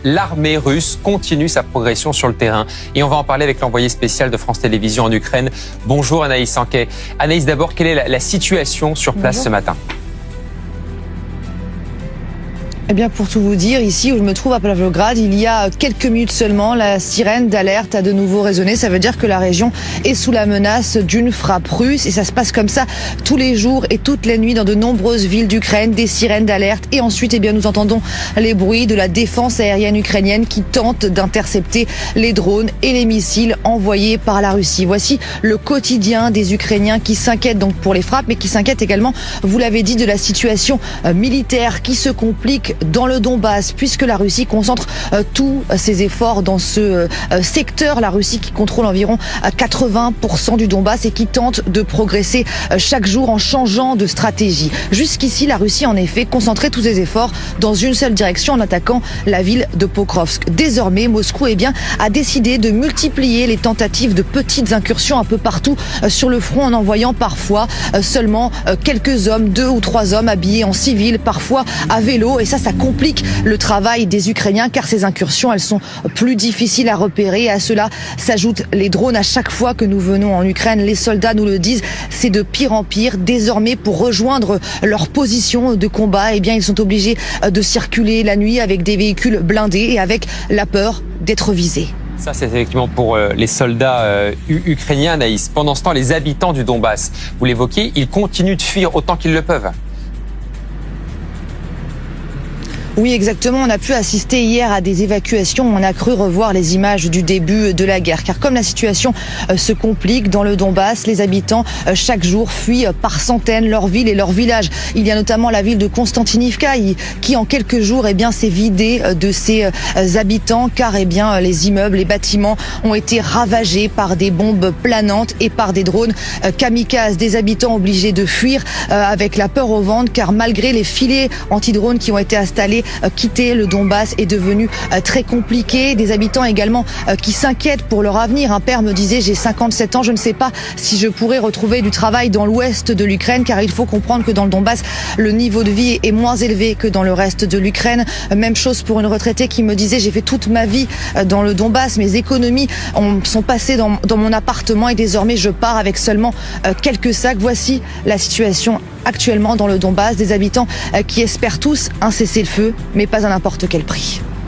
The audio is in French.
L'armée russe continue sa progression sur le terrain. Et on va en parler avec l'envoyé spécial de France Télévisions en Ukraine. Bonjour Anaïs Sanquet. Anaïs, d'abord, quelle est la situation sur place ce matin ? Eh bien, pour tout vous dire, ici où je me trouve à Pavlograd, il y a quelques minutes seulement, la sirène d'alerte a de nouveau résonné. Ça veut dire que la région est sous la menace d'une frappe russe. Et ça se passe comme ça tous les jours et toutes les nuits dans de nombreuses villes d'Ukraine, des sirènes d'alerte. Et ensuite, eh bien, nous entendons les bruits de la défense aérienne ukrainienne qui tente d'intercepter les drones et les missiles envoyés par la Russie. Voici le quotidien des Ukrainiens qui s'inquiètent donc pour les frappes, mais qui s'inquiètent également, vous l'avez dit, de la situation militaire qui se complique dans le Donbass, puisque la Russie concentre tous ses efforts dans ce secteur. La Russie qui contrôle environ 80% du Donbass et qui tente de progresser chaque jour en changeant de stratégie. Jusqu'ici, la Russie, en effet, concentrait tous ses efforts dans une seule direction en attaquant la ville de Pokrovsk. Désormais, Moscou a décidé de multiplier les tentatives de petites incursions un peu partout sur le front en envoyant parfois seulement quelques hommes, 2 ou 3 hommes habillés en civil, parfois à vélo. Et ça complique le travail des Ukrainiens car ces incursions, elles sont plus difficiles à repérer. Et à cela s'ajoutent les drones. À chaque fois que nous venons en Ukraine, les soldats nous le disent, c'est de pire en pire. Désormais, pour rejoindre leur position de combat, eh bien, ils sont obligés de circuler la nuit avec des véhicules blindés et avec la peur d'être visés. Ça, c'est effectivement pour les soldats ukrainiens, Anaïs. Pendant ce temps, les habitants du Donbass, vous l'évoquez, ils continuent de fuir autant qu'ils le peuvent. Oui, exactement. On a pu assister hier à des évacuations. On a cru revoir les images du début de la guerre. Car comme la situation se complique dans le Donbass, les habitants chaque jour fuient par centaines leur ville et leur village. Il y a notamment la ville de Konstantinivka qui en quelques jours s'est vidée de ses habitants car les immeubles, les bâtiments ont été ravagés par des bombes planantes et par des drones kamikazes. Des habitants obligés de fuir avec la peur au ventre car malgré les filets anti-drones qui ont été installés, quitter le Donbass est devenu très compliqué. Des habitants également qui s'inquiètent pour leur avenir. Un père me disait, j'ai 57 ans, je ne sais pas si je pourrais retrouver du travail dans l'ouest de l'Ukraine, car il faut comprendre que dans le Donbass, le niveau de vie est moins élevé que dans le reste de l'Ukraine. Même chose pour une retraitée qui me disait, j'ai fait toute ma vie dans le Donbass, mes économies sont passées dans mon appartement et désormais je pars avec seulement quelques sacs. Voici la situation actuellement dans le Donbass, des habitants qui espèrent tous un cessez-le-feu, mais pas à n'importe quel prix.